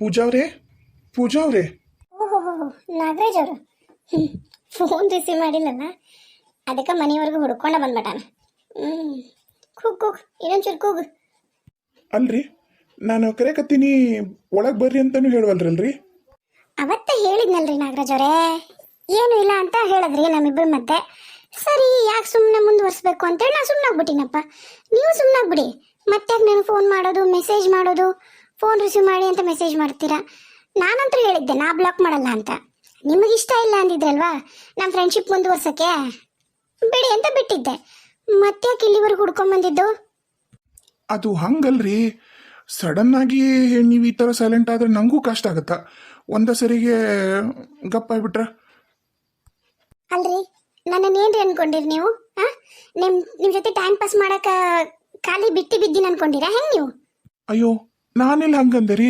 ಪೂಜಾ ಅವರೇ, ಪೂಜಾ ಅವರೇ. ಓಹೋ ನಾಗರಾಜ್ ಅವರು ಫೋನ್ ರಿಸೀವ್ ಮಾಡಿಲ್ಲಲ್ಲ, ಅದಕ್ಕೆ ಮನೆಯವರೆಗೂ ಹುಡ್ಕೊಂಡ ಬಂದ್ಬಿಟ್ಟಾನ. ಕೂಗ್ ಇನ್ನೊಂಚೂರು ಕೂಗು. ಅಲ್ರಿ, ನಾನು ಕರೆಕತ್ತೀನಿ, ಒಳಗೆ ಬರ್ರಿ ಅಂತಾನು ಹೇಳುವಲ್ರಲ್ರಿ. ಅವತ್ತ ಹೇಳಿದ್ನಲ್ರಿ ನಾಗರಾಜ್ ಅವರೇ, ಏನು ಇಲ್ಲ ಅಂತ ಹೇಳಿದ್ರಿ ನಮ್ಮಿಬ್ಬರ ಮಧ್ಯೆ. ಸರಿ, ಯಾಕೆ ಸುಮ್ಮನೆ ಮುಂದುವರ್ಸ್ಬೇಕು ಅಂತೇಳಿ ನಾನು ಸುಮ್ಮನಾಗ್ಬಿಟ್ಟಿನಪ್ಪ. ನೀವು ಸುಮ್ಮನಾಗ್ಬಿಡಿ. ಮತ್ತೆ ನಾನು ಫೋನ್ ಮಾಡೋದು, ಮೆಸೇಜ್ ಮಾಡೋದು, ಫೋನ್ ರಿಸೀವ್ ಮಾಡಿ ಅಂತ ಮೆಸೇಜ್ ಮಾಡ್ತೀರಾ. ನಾನಂತೂ ಹೇಳಿದ್ದೆ ನಾ ಬ್ಲಾಕ್ ಮಾಡಲ್ಲ ಅಂತ. ನಿಮಗಿಷ್ಟ ಇಲ್ಲ ಅಂದಿದ್ರಲ್ವಾ ನಮ್ಮ ಫ್ರೆಂಡ್ಶಿಪ್ ಮುಂದುವರ್ಸಕ್ಕೆ, ಬಿಡಿ ಅಂತ ಬಿಟ್ಟಿದ್ದೆ. ಮತ್ತೆ ಯಾಕೆ ಇಲ್ಲಿವರೆಗೂ ಹುಡ್ಕೊಂಬಂದಿದ್ದು? ಅದು ಹಂಗಲ್ರಿ, ಸಡನ್ ಆಗಿ ನೀವು ಈ ಥರ ಸೈಲೆಂಟ್ ಆದರೆ ನನಗೂ ಕಷ್ಟ ಆಗುತ್ತಾ. ಒಂದ ಸರಿಗೆ ಗಪ್ಪ ಆಗ್ಬಿಟ್ರ. ಅಲ್ರಿ, ನನ್ನನ್ನು ಏನ್ರಿ ಅನ್ಕೊಂಡಿರಿ ನೀವು? ನಿಮ್ಮ ಜೊತೆ ಟೈಮ್ ಪಾಸ್ ಮಾಡಕ್ಕೆ ಖಾಲಿ ಬಿಟ್ಟು ಬಿದ್ದೀನಿ ಅನ್ಕೊಂಡಿರಾ ಹೆಂಗೆ ನೀವು? ಅಯ್ಯೋ, ನಾನೆಲ್ಲ ಹಂಗಂದೆ ರೀ.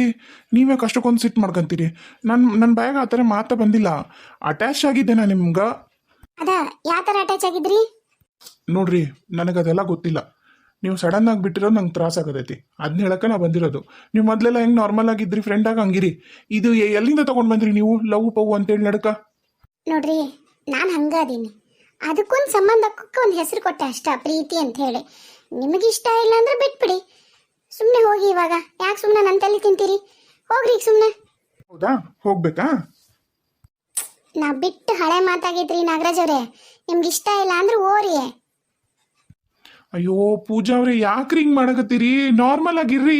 ನೀವೇ ಕಷ್ಟಕ್ಕೊಂದು ಸಿಟ್ಟು ಮಾಡ್ಕೊಂತೀರಿ. ನನ್ನ ಬಾಯಾಗ ಆ ಥರ ಮಾತಾ ಬಂದಿಲ್ಲ. ಅಟ್ಯಾಚ್ ಆಗಿದ್ದೆ ನಾನು ನಿಮ್ಗೆ. ಅದ ಯಾವ ಥರ ಅಟ್ಯಾಚ್ ಆಗಿದ್ರಿ? ನೋಡ್ರಿ, ನನಗದೆಲ್ಲ ಗೊತ್ತಿಲ್ಲ. ನೀವು ಸಡನ್ ಆಗಿ ಬಿಟ್ಟಿರೋದು ನಂಗೆ ತ್ರಾಸ ಆಗತೈತಿ. ಅದನ್ನ ಹೇಳಕ್ಕೆ ನಾ ಬಂದಿರೋದು. ನೀವು ಮೊದಲೆಲ್ಲ ಹೆಂಗೆ ನಾರ್ಮಲ್ ಆಗಿದ್ರಿ, ಫ್ರೆಂಡ್ ಆಗಿ ಹಂಗಿರಿ. ಇದು ಎಲ್ಲಿಂದ ತೊಗೊಂಡು ಬಂದ್ರಿ ನೀವು ಲವ್ ಪವ್ ಅಂತೇಳಿ ನಡ್ಕ? ನೋಡ್ರಿ, ನಾನು ಹಂಗದೀನಿ. ಅದಕ್ಕೊಂದು ಸಂಬಂಧಕ್ಕೆ ಒಂದು ಹೆಸರು ಕೊಟ್ಟೆ ಅಷ್ಟ, ಪ್ರೀತಿ ಅಂತ ಹೇಳಿ. ನಿಮಗಿಷ್ಟ ಇಲ್ಲ ಅಂದ್ರೆ ಬಿಟ್ಬಿಡಿ. ಸುಮ್ಮನೆ ಹೋಗಿ ಇವಾಗ. ಯಾಕೆ ಸುಮ್ಮನೆ ನನ್ನ ತಲೆ ತಿಂತೀರಿ? ಹೋಗ್ರಿ ಈಗ ಸುಮ್ಮನೆ. ಹೌದಾ, ಹೋಗ್ಬೇಕಾ? ನಾ ಬಿಟ್ಟು ಹಳೆ ಮಾತಾಗೈತ್ರಿ ನಾಗರಾಜ್ ಅವರೇ. ನಿಮ್ಗೆ ಇಷ್ಟ ಇಲ್ಲ ಅಂದ್ರೆ ಓರಿ. ಅಯ್ಯೋ ಪೂಜಾ ಅವ್ರೆ, ಯಾಕ್ರಿ ಹಿಂಗ್ ಮಾಡಕತ್ತೀರಿ? ನಾರ್ಮಲ್ ಆಗಿರ್ರಿ.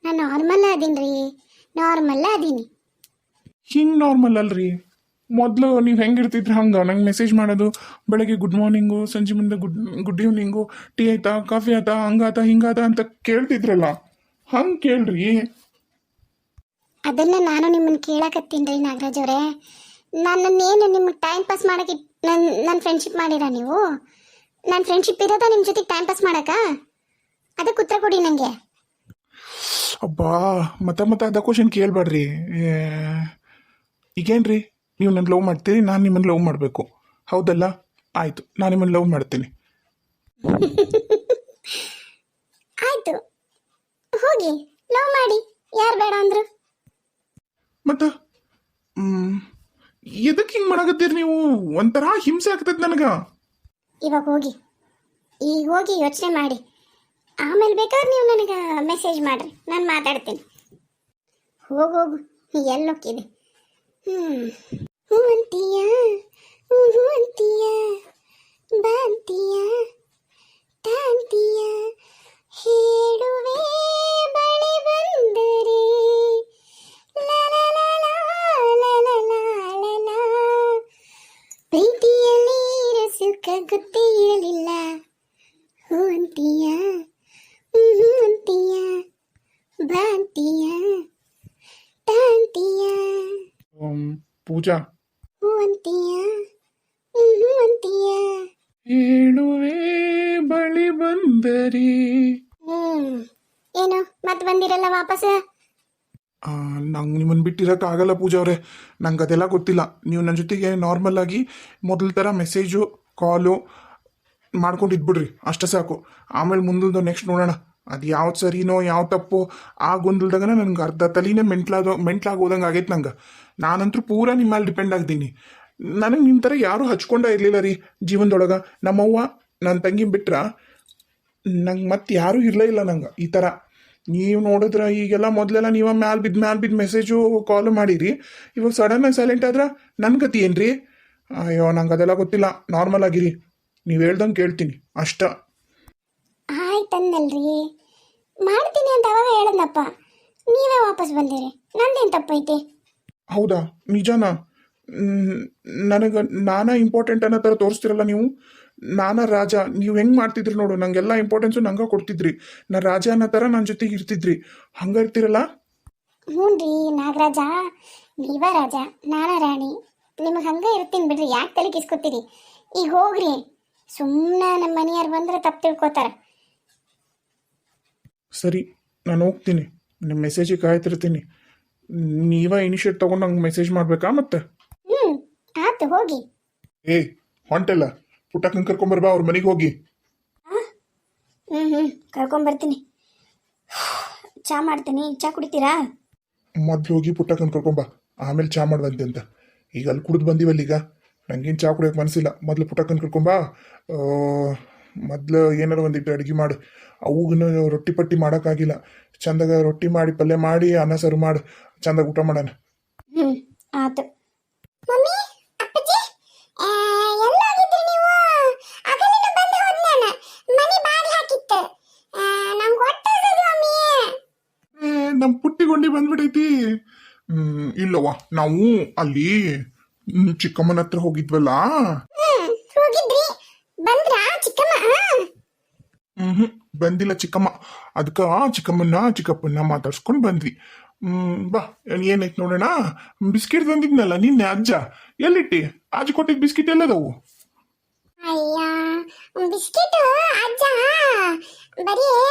ನಾನು ನಾರ್ಮಲ್ ಅದೀನಿ. ನಾರ್ಮಲ್ ಅದೀನಿ. ಹಿಂಗ್ ನಾರ್ಮಲ್ ಅಲ್ರಿ. ಮೊದಲು ನೀವು ಹೆಂಗಿರ್ತಿದ್ರಿ ಹಂಗೆ ನಂಗೆ ಮೆಸೇಜ್ ಮಾಡೋದು, ಬೆಳಗ್ಗೆ ಗುಡ್ ಮಾರ್ನಿಂಗು, ಸಂಜೆ ಮುಂದೆ ಗುಡ್ ಈವ್ನಿಂಗು, ಟೀ ಆಯ್ತಾ, ಕಾಫಿ ಆಯ್ತಾ, ಹಂಗಾತ ಹಿಂಗಾತ ಅಂತ ಕೇಳ್ತಿದ್ರಲ್ಲ, ಹಂಗೆ ಕೇಳ್ರಿ. ಅದನ್ನ ನಾನು ನಿಮ್ಮನ್ನು ಕೇಳಕತ್ತೀನಿ ನಾಗರಾಜ್ ಅವರೇ. ನನ್ನನ್ನೇನು ನಿಮ್ಗೆ ಟೈಮ್ ಪಾಸ್ ಮಾಡಕ್ಕೆ ನನ್ನ ಫ್ರೆಂಡ್ಶಿಪ್ ಮಾಡಿರ ನೀವು? ನನ್ನ ಫ್ರೆಂಡ್ಶಿಪ್ ಇರೋದ ನಿಮ್ಮ ಜೊತೆಗೆ ಟೈಮ್ ಪಾಸ್ ಮಾಡಕ? ಅದಕ್ಕೆ ಉತ್ತರ ಕೊಡಿ ನನಗೆ. ಅಬ್ಬಾ, ಮತ್ತೆ ಅದ ಕ್ವಶನ್ ಕೇಳಬೇಡ್ರಿ. ಈಗೇನ್ರಿ, ನೀವು ನನ್ನ ಲವ್ ಮಾಡ್ತೀರಿ, ನಾನು ನಿಮ್ಮನ್ನು ಲವ್ ಮಾಡಬೇಕು, ಹೌದಲ್ಲ? ಆಯಿತು, ನಾನು ನಿಮ್ಮನ್ನು ಲವ್ ಮಾಡ್ತೀನಿ. ಆಯ್ತು, ಹೋಗಿ ಲವ್ ಮಾಡಿ. ಯಾರು ಬೇಡ ಅಂದ್ರು? ಮತ್ತೆ ಎದಕ್ಕೆ ಹಿಂಗೆ ಮಾಡಕತ್ತೀರಿ ನೀವು? ಒಂಥರ ಹಿಂಸೆ ಆಗ್ತದೆ ನನಗೆ. ಇವಾಗ ಹೋಗಿ, ಈಗ ಹೋಗಿ ಯೋಚನೆ ಮಾಡಿ. ಆಮೇಲೆ ಬೇಕಾದ್ರೆ ನೀವು ನನಗೆ ಮೆಸೇಜ್ ಮಾಡಿರಿ, ನಾನು ಮಾತಾಡ್ತೀನಿ. ಹೋಗು, ಎಲ್ಲೋಕ್ಕಿದೆ. ಹೂ ಅಂತೀಯ, ಹೂ ಅಂತೀಯ, ಬಾ ಅಂತೀಯ, ತಾ ಅಂತೀಯ, ಹೇಳುವೆ ಬಳಿ ಬಂದರೆ ಪ್ರೀತಿಯಲ್ಲಿ ಸುಖ ಗೊತ್ತೇ ಇರಲಿಲ್ಲ. ಹೂ ಅಂತೀಯ, ಹೂ ಅಂತೀಯ, ಬಾ ಅಂತೀಯ, ತಾ ಅಂತೀಯ, ಪೂಜಾ, ಹೂ ಅಂತೀಯ, ಹೂ ಅಂತೀಯ. ಹೇಳುವೆ ಬಳಿ ಬಂದರಿ. ಏನು ಮತ್ತೆ ಬಂದಿರಲ್ಲ ವಾಪಸ್? ನಂಗೆ ನಿಮ್ಮನ್ನು ಬಿಟ್ಟಿರೋಕ್ಕಾಗಲ್ಲ ಪೂಜಾ ಅವರೇ. ನಂಗೆ ಅದೆಲ್ಲ ಗೊತ್ತಿಲ್ಲ. ನೀವು ನನ್ನ ಜೊತೆಗೆ ನಾರ್ಮಲ್ ಆಗಿ ಮೊದಲ ಥರ ಮೆಸೇಜು, ಕಾಲು ಮಾಡ್ಕೊಂಡು ಇದ್ಬಿಡ್ರಿ, ಅಷ್ಟೇ ಸಾಕು. ಆಮೇಲೆ ಮುಂದಲ್ದು ನೆಕ್ಸ್ಟ್ ನೋಡೋಣ. ಅದು ಯಾವ್ದು ಸರಿನೋ ಯಾವ ತಪ್ಪೋ ಆ ಗೊಂದಲ್ದಾಗ ನನಗೆ ಅರ್ಧ ತಲೆನೇ ಮೆಂಟ್ಲಾಗೋದಂಗೆ ಆಗೈತೆ ನಂಗೆ. ನಾನಂತೂ ಪೂರ ನಿಮ್ಮ ಮೇಲೆ ಡಿಪೆಂಡ್ ಆಗಿದ್ದೀನಿ. ನನಗೆ ನಿಮ್ಮ ಥರ ಯಾರೂ ಹಚ್ಕೊಂಡೇ ಇರಲಿಲ್ಲ ರೀ ಜೀವನದೊಳಗೆ. ನಮ್ಮವ್ವ, ನನ್ನ ತಂಗಿ ಬಿಟ್ರೆ ನಂಗೆ ಮತ್ತೆ ಯಾರೂ ಇರಲೇ ಇಲ್ಲ ನಂಗೆ ಈ ಥರ. ನೀವು ನೋಡಿದ್ರೆ ಈಗೆಲ್ಲ ಮೊದಲೆಲ್ಲ ನೀವು ಮ್ಯಾಲೆ ಬಿದ್ದು ಮೆಸೇಜು ಕಾಲು ಮಾಡಿರಿ. ಇವಾಗ ಸಡನ್ನಾಗಿ ಸೈಲೆಂಟ್ ಆದ್ರೆ ನನ್ನ ಗತಿ ಏನು ರೀ? ಅಯ್ಯೋ, ನಂಗೆ ಅದೆಲ್ಲ ಗೊತ್ತಿಲ್ಲ. ನಾರ್ಮಲ್ ಆಗಿರಿ, ನೀವು ಹೇಳ್ದಂಗೆ ಕೇಳ್ತೀನಿ ಅಷ್ಟ. ಆಯ್ತನ್ನಲ್ರಿ, ಮಾಡ್ತೀನಿ ಅಂತ ಅವಾಗ ಹೇಳದ್ನಪ್ಪ. ನೀವೇ ವಾಪಸ್ ಬಂದಿರಿ, ನಂದೇನು ತಪ್ಪೈತೆ? ಹೌದಾ, ನಿಜನಾ? ನನಗೆ ನಾನಾ ಇಂಪಾರ್ಟೆಂಟ್ ಅನ್ನೋ ಥರ ತೋರಿಸ್ತಿರಲ್ಲ ನೀವು. ನಾನಾ ರಾಜ, ನೀವು ಹೆಂಗೆ ಮಾಡ್ತಿದ್ರಿ ನೋಡು, ನಂಗೆಲ್ಲ ಇಂಪಾರ್ಟೆನ್ಸು ನಂಗೆ ಕೊಡ್ತಿದ್ರಿ. ನಾ ರಾಜ ಅನ್ನೋ ಥರ ನನ್ನ ಜೊತೆಗೆ ಇರ್ತಿದ್ರಿ. ಹಂಗೆ ಇರ್ತಿರಲ್ಲ? ಹ್ಞೂ ರೀ ನಾಗರಾಜ, ನೀವ ರಾಜ, ನಾನ ರಾಣಿ. ನಿಮಗೆ ಹಂಗೆ ಇರ್ತೀನಿ ಬಿಡ್ರಿ, ಯಾಕೆ ತಲೆ ಕಿಸ್ಕೊತೀರಿ? ಈಗ ಹೋಗ್ರಿ, ಸುಮ್ಮನೆ ನಮ್ಮ ಮನೆಯವ್ರು ಬಂದ್ರೆ ತಪ್ಪು ತಿಳ್ಕೊತಾರ. ಸರಿ, ನಾನು ಹೋಗ್ತೀನಿ. ನಿಮ್ಮ ಮೆಸೇಜಿಗೆ ಕಾಯ್ತಿರ್ತೀನಿ. ನೀವೇ ಇನಿಷಿಯೇಟ್ ತೊಗೊಂಡು ನಂಗೆ ಮೆಸೇಜ್ ಮಾಡಬೇಕಾ ಮತ್ತೆ? ಆಯ್ತು, ಹೋಗಿ. ಹೊಂಟಲ್ಲ, ಪುಟ್ಟಕ್ಕನ ಕರ್ಕೊಂಬರ್ಬಾ ಅವ್ರ ಮನೆಗೆ ಹೋಗಿ. ಕರ್ಕೊಂಬರ್ತೀನಿ. ಚಾ ಮಾಡ್ತೀನಿ, ಚಾ ಕುಡಿತೀರಾ? ಮೊದ್ಲು ಹೋಗಿ ಪುಟ್ಟಕ್ಕನ ಕರ್ಕೊಂಬ, ಆಮೇಲೆ ಚಾ ಮಾಡುವಂತೆ ಅಂತ. ಈಗ ಅಲ್ಲಿ ಕುಡಿದು ಬಂದಿವಲ್ಲ ಈಗ, ನಂಗೇನು ಚಾ ಕುಡಿಯೋಕೆ ಮನಸ್ಸಿಲ್ಲ. ಮೊದ್ಲು ಪುಟ್ಟಕ್ಕನ ಕರ್ಕೊಂಬ. ಮೊದ್ಲು ಏನಾರು ಒಂದಿಟ್ಟು ಅಡುಗೆ ಮಾಡು. ಅವುಗೂ ರೊಟ್ಟಿ ಪಟ್ಟಿ ಮಾಡೋಕ್ಕಾಗಿಲ್ಲ. ಚಂದಾಗ ರೊಟ್ಟಿ ಮಾಡಿ ಪಲ್ಯ ಮಾಡಿ ಅನ್ನ ಸಾರು ಮಾಡು, ಚಂದಾಗ ಊಟ ಮಾಡೋಣ. ಆತು. ಮಮ್ಮಿ, ಅಪ್ಪಾಜಿ, ಎಲ್ಲೋಗಿದ್ರಿ ನೀವು? ಆಗಲಿನ ಬಂದು ಹೋದ್ ನಾನು. ಮನೆ ಬಾಗಿಲು ಹಾಕಿತ್ತು. ನಮ್ಗೆ ಹೊಟ್ಟೆ ಹಸಿದು ಮಮ್ಮಿ. ನಮ್ಮ ಪುಟ್ಟಿಗೊಂಡಿ ಬಂದ್ಬಿಟ್ಟೈತಿ. ಇಲ್ಲವ್ವ, ನಾವು ಅಲ್ಲಿ ಚಿಕ್ಕಮ್ಮನ ಹತ್ರ ಹೋಗಿದ್ವಲ್ಲ. ಹೋಗಿದ್ರಿ? ಬಂದ್ರಾ ಚಿಕ್ಕಮ್ಮ? ಬಂದಿಲ್ಲ ಚಿಕ್ಕಮ್ಮ. ಅದಕ್ಕೆ ಚಿಕ್ಕಪ್ಪನ್ನ ಮಾತಾಡ್ಸ್ಕೊಂಡು ಬಂದ್ವಿ. ಬಾ, ಏನೈತೆ ನೋಡೋಣ. ಬಿಸ್ಕಿಟ್ ತಂದಿದ್ನಲ್ಲ ನಿನ್ನೆ ಅಜ್ಜ, ಎಲ್ಲಿಟ್ಟಿ? ಅಜ್ಜ ಕೊಟ್ಟಿದ್ದ ಬಿಸ್ಕಿಟ್ ಎಲ್ಲದವು? ಅಯ್ಯ, ಬಿಸ್ಕಿಟ್ ಅಜ್ಜ ಬರೀ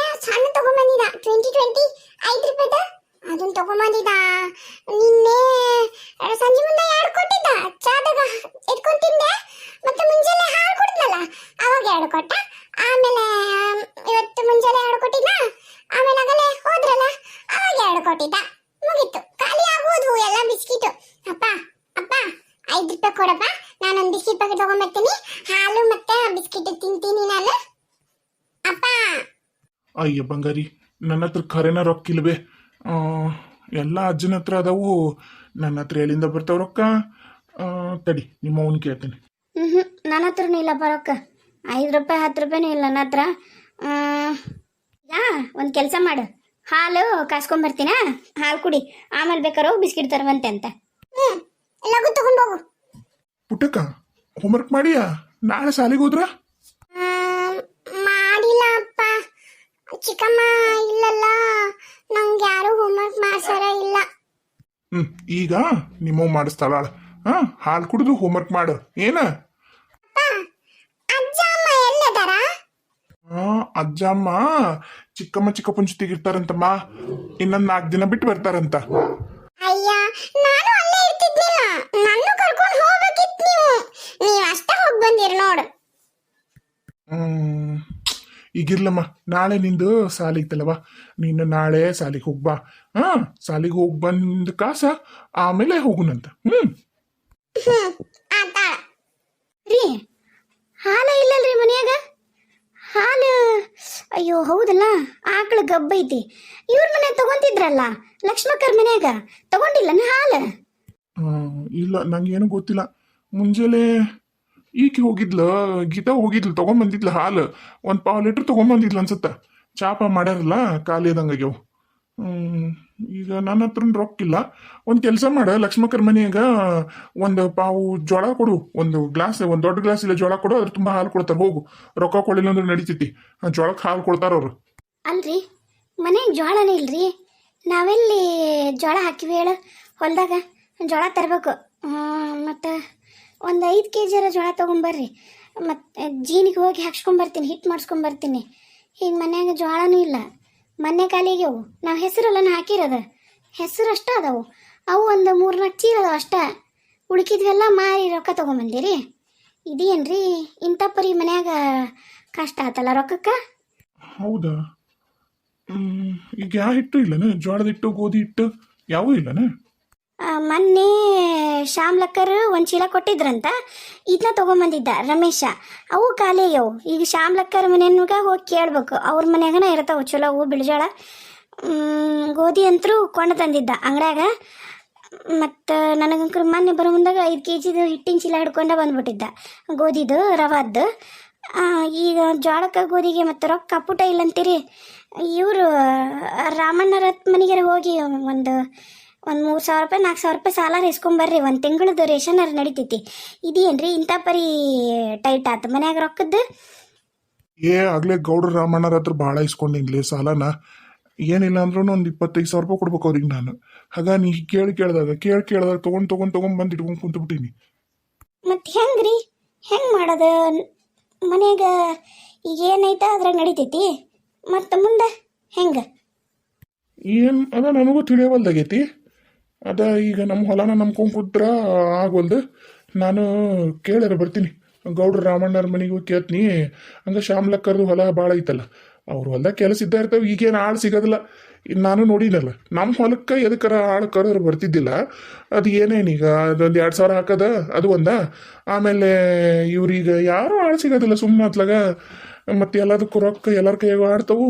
ಸಣ್ಣ ತಗೊಂಬಂದಿದ. 20 5 ರೂಪಾಯಿದ ಅದನ್ನ ತಗೊಂಬಂದಿದ. ನಿನ್ನೆ ಸಂಜೆ ಮುಂದೆ 2 ಕೊಟ್ಟಿದ್ದ. ಚಾದಾಗ ಎತ್ಕೊಂಡ್ ತಿಂದೆ. ಮತ್ತೆ ಮುಂಜಾನೆ ಹಾಲು ಕೊಡ್ತಲ್ಲ ಅವಾಗ 2 ಕೊಟ್ಟ. ಆಮೇಲೆ ಇವತ್ತು ಮುಂಜಾನೆ 2 ಕೊಟ್ಟಿದ್ದ. ಆಮೇಲೆ ಆಗಲೇ ಹೋದ್ರಲ್ಲ ಅವಾಗ 2 ಕೊಟ್ಟಿದ್ದ. ಮುಗೀತು, ಖಾಲಿ ಆಗೋದು ಎಲ್ಲ ಬಿಸ್ಕಿಟ್. ಅಪ್ಪ ಅಪ್ಪ 5 ರೂಪಾಯಿ ಕೊಡಪ್ಪ, ನಾನೊಂದು ಬಿಸ್ಕಿಟ್ ಪ್ಯಾಕೆಟ್ ತಗೊಂಡ್ಬರ್ತೀನಿ. ಹಾಲು ಮತ್ತೆ ಬಿಸ್ಕಿಟ್ ತಿಂತೀನಿ ನಾನು. ಅಪ್ಪ. ಅಯ್ಯ ಬಂಗಾರಿ, ನನ್ನ ಹತ್ರ ಖರೇನ ರೊಕ್ಕ ಇಲ್ವೇ? ಎಲ್ಲ ಅಜ್ಜನ ಹತ್ರ ಅದಾವು. ನನ್ನ ಹತ್ರ ಎಲ್ಲಿಂದ ಬರ್ತಾವ ರೊಕ್ಕ? ತಡಿ, ನಿಮ್ಮ ಅವನ್ ಕೇಳ್ತೀನಿ. ನನ್ನ ಹತ್ರನೂ ಇಲ್ಲ ಬರೋಕ್ಕ. 5 ರೂಪಾಯಿ 10 ರೂಪಾಯಿನೂ ಇಲ್ಲ ನನ್ನ ಹತ್ರ. ಒಂದು ಕೆಲಸ ಮಾಡು, ಹಾಲು ಕಾಸ್ಕೊಂಬರ್ತೀನ, ಹಾಲು ಕುಡಿ, ಆಮೇಲೆ ಬೇಕಾರೋ ಬಿಸ್ಕಿಟ್ ತರುವಂತೆ ಅಂತ. ಲಘು ತಗೊಂಡೋಗು. ಪುಟ್ಟಕ್ಕ, ಹೋಮ್ವರ್ಕ್ ಮಾಡಿಯಾ? ನಾಳೆ ಶಾಲೆಗೆ ಹೋದ್ರ? ಮಾಡಿಲ್ಲ ಅಪ್ಪ. ಚಿಕ್ಕಮ್ಮ ಇಲ್ಲಲ್ಲ, ನಂಗೆ ಯಾರು ಹೋಮ್ವರ್ಕ್ ಮಾಡ್ಸಾರ ಇಲ್ಲ. ಈಗ ನಿಮ್ಮವ್ ಮಾಡಿಸ್ತಾಳ. ಹಾಲು ಕುಡಿದು ಹೋಮ್ವರ್ಕ್ ಮಾಡು. ಏನ ಅಜ್ಜ ಅಮ್ಮ ಎಲ್ಲದಾರ? ಅಜ್ಜ ಅಮ್ಮ ಚಿಕ್ಕಪ್ಪನ ಜೊತೆಗೆ ಇರ್ತಾರಂತಮ್ಮ. ಇನ್ನೊಂದು 4 ದಿನ ಬಿಟ್ಟು ಬರ್ತಾರಂತ. ಅಯ್ಯ, ನಾನು ಅಲ್ಲೇ ಇರ್ತಿದ್ನಿಲ್ಲ. ನನ್ನ ಕರ್ಕೊಂಡು ಹೋಗ್ಬೇಕಿತ್ತು ನೀವು ಅಷ್ಟೇ ಹೋಗಿ ಬಂದಿರಿ ನೋಡು. ಈಗಿರ್ಲಮ್ಮ, ನಾಳೆ ನಿಂದು ಸಾಲಿ ಇತ್ತಲ್ಲವ, ನೀನು ನಾಳೆ ಸಾಲಿಗೆ ಹೋಗ್ಬಾ. ಸಾಲಿಗೆ ಹೋಗಿ ಬಂದ ಕಾಸ ಆಮೇಲೆ ಹೋಗುನಂತ. ರೀ, ಹಾಲ ಇಲ್ಲಲ್ರಿ ಮನ್ಯಾಗ? ಹಾಲು, ಅಯ್ಯೋ ಹೌದಲ್ಲ, ಆಕಳ ಗಬ್ಬೈತಿ. ಇವ್ರ ಮನೆ ತಗೊಂತಿದ್ರಲ್ಲ ಲಕ್ಷ್ಮಕ್ಕರ್ ಮನ್ಯಾಗ, ತಗೊಂಡಿಲ್ಲನ ಹಾಲು? ಇಲ್ಲ, ನಂಗೇನು ಗೊತ್ತಿಲ್ಲ. ಮುಂಜಾನೆ ಈಕೆ ಹೋಗಿದ್ಲು, ಗೀತಾ ಹೋಗಿದ್ಲು, ತಗೊಂಬಂದಿದ್ಲು ಹಾಲು. 1 ಪಾವು ಲೀಟ್ರ್ ತಗೊಂಬಂದಿದ್ಲು ಅನ್ಸುತ್ತ. ಚಾಪ ಮಾಡ್ಯಾರಲ್ಲ, ಖಾಲಿ ಆದಂಗಾಗ್ಯವು. ಈಗ ನನ್ನ ಹತ್ರ ರೊಕ್ಕಿಲ್ಲ. ಒಂದು ಕೆಲಸ ಮಾಡ, ಲಕ್ಷ್ಮಕ್ಕರ್ ಮನೆಯಾಗ 1 ಪಾವು ಜೋಳ ಕೊಡು. ಒಂದು ದೊಡ್ಡ ಗ್ಲಾಸ್ ಇಲ್ಲ ಜೋಳ ಕೊಡು, ಅದ್ರ ತುಂಬ ಹಾಲು ಕೊಡ್ತಾರೆ. ಹೋಗು, ರೊಕ್ಕ ಕೊಡಲಿಲ್ಲ ಅಂದ್ರೆ ನಡೀತೈತಿ. ಜೋಳಕ್ಕೆ ಹಾಲು ಕೊಡ್ತಾರ ಅವ್ರು. ಅಲ್ರಿ, ಮನೆಗೆ ಜೋಳನೇ ಇಲ್ರಿ. ನಾವೆಲ್ಲಿ ಜೋಳ ಹಾಕಿವಿ ಹೇಳು? ಹೊಲದಾಗ ಜೋಳ ತರಬೇಕು. ಮತ್ತು ಒಂದು 5 kg ಜೋಳ ತೊಗೊಂಬರ್ರಿ. ಮತ್ತು ಜೀನಿಗೆ ಹೋಗಿ ಹಾಕ್ಸ್ಕೊಂಬರ್ತೀನಿ, ಹಿಟ್ಟು ಮಾಡಿಸ್ಕೊಂಬರ್ತೀನಿ. ಈಗ ಮನ್ಯಾಗ ಜೋಳನೂ ಇಲ್ಲ, ಮೊನ್ನೆ ಖಾಲಿಗ್ಯವು. ನಾವು ಹೆಸರೆಲ್ಲ ಹಾಕಿರೋದು, ಹೆಸರು ಅಷ್ಟೇ ಅದಾವು. ಅವು ಒಂದು 3-4 ಚೀಲ ಅದಾವ ಅಷ್ಟೇ. ಉಳ್ಕಿದ್ವೆಲ್ಲ ಮಾರಿ ರೊಕ್ಕ ತೊಗೊಂಬಂದಿರಿ. ಇದೇನ್ರಿ ಇಂಥ ಪರಿ ಮನ್ಯಾಗ ಕಷ್ಟ ಆತಲ್ಲ ರೊಕ್ಕಕ್ಕೆ? ಹೌದಾ? ಈಗ ಯಾವ ಹಿಟ್ಟು ಇಲ್ಲನ? ಜೋಳದ ಹಿಟ್ಟು, ಗೋಧಿ ಹಿಟ್ಟು ಯಾವೂ ಇಲ್ಲನ? ಮೊನ್ನೆ ಶ್ಯಾಮ್ಲಕ್ಕರು 1 ಚೀಲ ಕೊಟ್ಟಿದ್ರಂತ, ಇದನ್ನ ತೊಗೊಂಬಂದಿದ್ದ ರಮೇಶ. ಅವು ಖಾಲಿ ಆಗ್ಯವು. ಈಗ ಶ್ಯಾಮ್ಲಕ್ಕರ ಮನೆಯಾಗ ಹೋಗಿ ಕೇಳ್ಬೇಕು, ಅವ್ರ ಮನ್ಯಾಗನ ಇರ್ತಾವೆ ಚಲೋ ಅವು ಬಿಳಿಜೋಳ. ಗೋಧಿ ಅಂತರೂ ಕೊಂಡು ತಂದಿದ್ದ ಅಂಗಡ್ಯಾಗ. ಮತ್ತು ನನಗಂಕರು ಮೊನ್ನೆ ಬರೋ ಮುಂದಾಗ 5 kg ಹಿಟ್ಟಿನ ಚೀಲ ಹಿಡ್ಕೊಂಡ ಬಂದ್ಬಿಟ್ಟಿದ್ದ, ಗೋಧಿದು ರವಾದ್ದು. ಈಗ ಜೋಳಕ್ಕೆ ಗೋಧಿಗೆ ಮತ್ತು ರೊಕ್ಕ ಪುಟ ಇಲ್ಲಂತೀರಿ. ಇವರು ರಾಮಣ್ಣರ ಮನೆಗೆ ಹೋಗಿ ಒಂದು 3,000 ರೂಪಾಯಿ 4,000 ರೂಪಾಯಿ ಸಾಲ ಇಸ್ಕೊಂಬರ್ರಿ. 1 ತಿಂಗಳದ್ದು ರೇಷನರ್ ನಡಿತೈತಿ. ಇದೇನ್ರಿ ಇಂಥ ಪರಿ ಟೈಟ್ ಆತು ಮನ್ಯಾಗ ರೊಕ್ಕದ್ದು? ಆಗ್ಲೇ ಗೌಡ್ರ ರಾಮಣ್ಣರ ಹತ್ರ ಭಾಳ ಇಸ್ಕೊಂಡಿನ್ಲಿ ಸಾಲನ. ಏನಿಲ್ಲ ಅಂದ್ರೂ ಒಂದು 25,000 ರೂಪಾಯಿ ಕೊಡ್ಬೇಕು ಅವ್ರಿಗೆ ನಾನು. ಹಾಗ ನೀ ಕೇಳ್ದಾಗ ತೊಗೊಂಡ್ ಬಂದು ಇಟ್ಕೊಂಡು ಕುಂತ್ಬಿಟ್ಟೀನಿ. ಮತ್ತು ಹೆಂಗ್ರಿ, ಹೆಂಗೆ ಮಾಡೋದು ಮನ್ಯಾಗ? ಈಗ ಏನೈತ ಅದ್ರಾಗ ನಡಿತೈತಿ, ಮತ್ತು ಮುಂದೆ ಹೆಂಗೆ? ಏನು ಅದ ನನಗೂ ತಿಳಿಯವಲ್ದಾಗೈತಿ. ಅದ ಈಗ ನಮ್ಮ ಹೊಲನ ನಂಬ್ಕೊಂಡು ಕೂತ್ರ ಆಗೋಲ್ದು. ನಾನು ಕೇಳಾರ ಬರ್ತೀನಿ, ಗೌಡ್ರ ರಾಮಣ್ಣರ ಮನೆಗೆ ಹೋಗಿ ಕೇಳ್ತೀನಿ. ಹಂಗೆ ಶ್ಯಾಮ್ಲಕ್ಕರ್ದು ಹೊಲ ಭಾಳ ಐತಲ್ಲ, ಅವ್ರ ಹೊಲ್ದಾಗ ಕೆಲಸ ಇದ್ದ ಇರ್ತಾವೆ. ಈಗೇನು ಆಳು ಸಿಗೋದಿಲ್ಲ. ನಾನು ನೋಡಿನಲ್ಲ, ನಮ್ಮ ಹೊಲಕ್ಕೆ ಎದಕ್ಕರ ಆಳು ಕರೆದ್ರೆ ಬರ್ತಿದ್ದಿಲ್ಲ. ಅದು ಏನೇನೀಗ ಅದೊಂದು 2,000 ಹಾಕದ ಅದು ಒಂದ. ಆಮೇಲೆ ಇವ್ರೀಗ ಯಾರೂ ಆಳು ಸಿಗೋದಿಲ್ಲ ಸುಮ್ಮನೆ ಅತ್ಲಾಗ. ಮತ್ತೆ ಎಲ್ಲದಕ್ಕೂ ರೊಕ್ಕ ಎಲ್ಲರ ಕೈಯಾಗ ಆಡ್ತಾವು,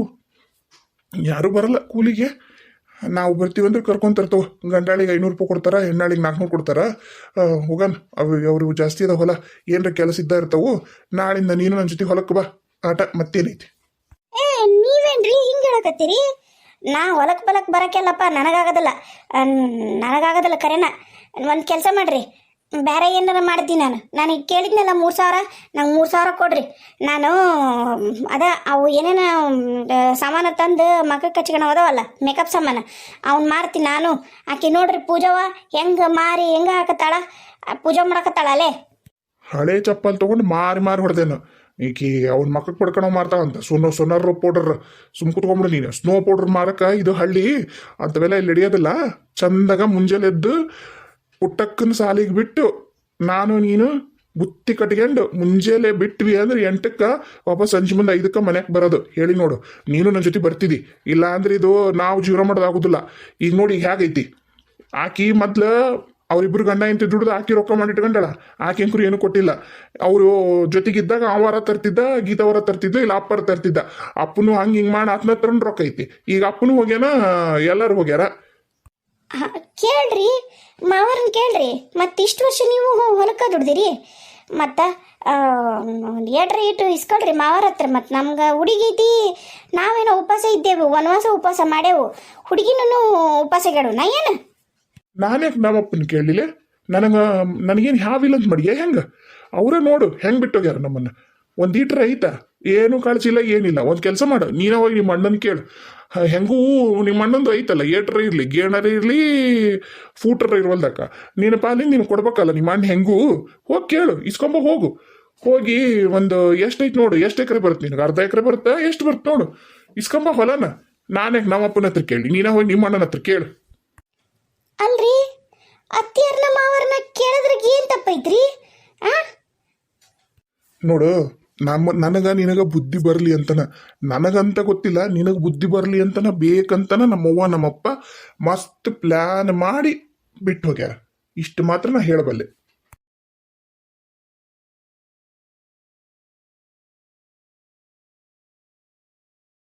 ಯಾರೂ ಬರಲ್ಲ ಕೂಲಿಗೆ. ನಾವು ಬರ್ತೀವಂದ್ರೆ ಕರ್ಕೊಂತರ್ತವ. ಗಂಡಾಳಿಗೆ 500 ರೂಪಾಯಿ ಕೊಡ್ತಾರ, ಹೆಣ್ಣಾಳಿಗೆ 400 ಕೊಡ್ತಾರ. ಹೋಗನ್ ಅವ್ರು ಜಾಸ್ತಿ ಅದ ಹೊಲ, ಏನರ ಕೆಲಸ ಇದ್ದ ಇರ್ತಾವು. ನಾಳಿಂದ ನೀನು ನನ್ನ ಜೊತೆ ಹೊಲಕ್ಕೆ ಬಾ, ಆಟ ಮತ್ತೇನೈತಿ. ಏ ನೀವೇನ್ರಿ ಹಿಂಗೆ ಹೇಳಕತ್ತೀರಿ? ನಾ ಹೊಲಕ್ ಬಲಕ್ ಬರಕ್ಕೆಲ್ಲಪ್ಪ, ನನಗಾಗದಲ್ಲ ಕರೆನ. ಒಂದು ಕೆಲಸ ಮಾಡ್ರಿ, ಬೇರೆ ಏನಾರ ಮಾಡ್ತೀನಿ. ನಾನು ಈಗ ಕೇಳಿದ್ನಲ್ಲ 3,000, ನಂಗೆ 3,000 ಕೊಡ್ರಿ. ನಾನು ಅವು ಏನೇನು ಸಾಮಾನು ತಂದು ಮಕ್ಕಕ್ಕೆ ಹಚ್ಕೊಂಡು ಅದಾವಲ್ಲ, ಮೇಕಪ್ ಸಾಮಾನು, ಅವ್ನು ಮಾರ್ತೀನಿ ನಾನು. ಆಕೆ ನೋಡ್ರಿ ಪೂಜವ ಹೆಂಗೆ ಮಾರಿ ಹೆಂಗೆ ಹಾಕತ್ತಾಳ, ಪೂಜೆ ಮಾಡಕತ್ತಾಳ ಅಲ್ಲೇ. ಹಳೆ ಚಪ್ಪಲ್ ತೊಗೊಂಡು ಮಾರಿ ಹೊಡೆದೇನು. ಈಕಿ ಅವ್ನ ಮಕ್ಕಕ್ಕೆ ಪಡ್ಕೊಳೋ ಮಾರ್ತಾವಂತ ಸೊನ್ನರ್ ಪೌಡರ್. ಸುಮ್ ಕುತ್ಕೊಂಬಿಡು ನೀನು. ಸ್ನೋ ಪೌಡರ್ ಮಾರಕ ಇದು ಹಳ್ಳಿ ಅಂಥವೆಲ್ಲ ಇಲ್ಲಿ ಹಿಡಿಯೋದಿಲ್ಲ. ಚಂದಾಗ ಮುಂಜಾನೆ ಎದ್ದು ಪುಟ್ಟಕ್ಕನ ಸಾಲಿಗೆ ಬಿಟ್ಟು ನಾನು ನೀನು ಬುತ್ತಿ ಕಟ್ಕೊಂಡು ಮುಂಜಾನೆ ಬಿಟ್ವಿ ಅಂದ್ರೆ 8ಕ್ಕೆ ವಾಪಸ್ ಸಂಜೆ ಮುಂದೆ 5ಕ್ಕೆ ಮನೆಗೆ ಬರೋದು. ಹೇಳಿ ನೋಡು, ನೀನು ನನ್ನ ಜೊತೆ ಬರ್ತಿದ್ದಿ. ಇಲ್ಲ ಅಂದ್ರೆ ಇದು ನಾವು ಜೀವನ ಮಾಡೋದಾಗೋದಿಲ್ಲ. ಈಗ ನೋಡಿ ಈಗ ಹೇಗೈತಿ. ಆಕಿ ಮೊದ್ಲು ಅವ್ರಿಬ್ರು ಗಂಡ ಇಂತ ದುಡ್ದು ಆಕಿ ರೊಕ್ಕ ಮಾಡಿಟ್ಕೊಂಡಳ. ಆಕಿ ಅಂಕರು ಏನು ಕೊಟ್ಟಿಲ್ಲ. ಅವರು ಜೊತೆಗಿದ್ದಾಗ ಅವರ ತರ್ತಿದ್ದ, ಗೀತವರ ತರ್ತಿದ್ದ, ಇಲ್ಲ ಅಪ್ಪರ ತರ್ತಿದ್ದ. ಅಪ್ಪನು ಹಂಗೆ ಹಿಂಗೆ ಮಾಡಿ ಆತನ ಹತ್ರ ರೊಕ್ಕ ಐತಿ. ಈಗ ಅಪ್ಪನು ಹೋಗ್ಯಾನ, ಎಲ್ಲರೂ ಹೋಗ್ಯಾರ. ಕೇಳ್ರಿ ಮಾವರನ್ನ ಕೇಳ್ರಿ. ಮತ್ತು ಇಷ್ಟು ವರ್ಷ ನೀವು ಹೊಲಕ್ಕೆ ದುಡ್ದಿರಿ, ಮತ್ತು ಏಟ್ರಿ ಇಟ್ಟು ಇಸ್ಕೊಳ್ರಿ ಮಾವರ ಹತ್ರ. ಮತ್ತು ನಮ್ಗೆ ಹುಡುಗೈತಿ, ನಾವೇನೋ ಉಪವಾಸ ಇದ್ದೇವು, ವನವಾಸ ಉಪವಾಸ ಮಾಡೇವು, ಹುಡುಗಿನೂ ಉಪವಾಸ ಗೆಡು. ನಾ ಏನು ನಾನ್ಯಾಕೆ ನಮ್ಮಪ್ಪನ ಕೇಳಲಿಲ್ಲ? ನನಗೇನು ಹಾವಿಲ್ಲ ಅಂತ ಮಾಡಿಯ ಹೆಂಗೆ? ಅವರೇ ನೋಡು ಹೆಂಗೆ ಬಿಟ್ಟೋಗ್ಯಾರ ನಮ್ಮನ್ನು. ಒಂದು ಈಟ್ರ ಐತಾ? ಏನು ಕಾಳಿಸಿಲ್ಲ, ಏನಿಲ್ಲ. ಒಂದು ಕೆಲಸ ಮಾಡು, ನೀನೇ ಹೋಗಿ ನಿಮ್ಮ ಅಣ್ಣನ ಕೇಳು. ಹೆಂಗೂ ನಿಮ್ಮ ಅಣ್ಣಂದು ಐತಲ್ಲ, ಏಟ್ರ ಇರಲಿ, ಗೇಣರ ಇರಲಿ, ಫೂಟರ ಇರುವಲ್ದಕ್ಕ, ನೀನು ಪಾಲಿನ ನೀನು ಕೊಡ್ಬೇಕಲ್ಲ. ನಿಮ್ಮ ಅಣ್ಣ ಹೆಂಗೂ ಹೋಗಿ ಕೇಳು, ಇಸ್ಕೊಂಬ ಹೋಗು. ಹೋಗಿ ಒಂದು ಎಷ್ಟೈತೆ ನೋಡು, ಎಷ್ಟು ಎಕರೆ ಬರುತ್ತೆ ನಿನಗೆ? 1/2 ಎಕರೆ ಬರುತ್ತಾ? ಎಷ್ಟು ಬರುತ್ತೆ ನೋಡು, ಇಸ್ಕೊಂಬ ಹೊಲನ. ನಾನೇ ನಮ್ಮಪ್ಪನ ಹತ್ರ ಕೇಳಿ, ನೀನೇ ಹೋಗಿ ನಿಮ್ಮ ಅಣ್ಣನ ಹತ್ರ ಕೇಳು. ಅಲ್ರಿ, ಅತ್ತಿಯರ್ನ ಮಾವರ್ನ ಕೇಳಿದ್ರೆ ಏನು ತಪ್ಪೈತ್ರಿ? ನೋಡು, ನನಗ ನಿನಗ ಬುದ್ಧಿ ಬರಲಿ ಅಂತನ, ನನಗಂತ ಗೊತ್ತಿಲ್ಲ, ನಿನಗೆ ಬುದ್ಧಿ ಬರಲಿ ಅಂತನ ಬೇಕಂತನ ನಮ್ಮವ್ವ ನಮ್ಮಪ್ಪ ಮಸ್ತ್ ಪ್ಲಾನ್ ಮಾಡಿ ಬಿಟ್ಟು ಹೋಗ್ಯಾರ. ಇಷ್ಟು ಮಾತ್ರ ನಾ ಹೇಳಬಲ್ಲೆ.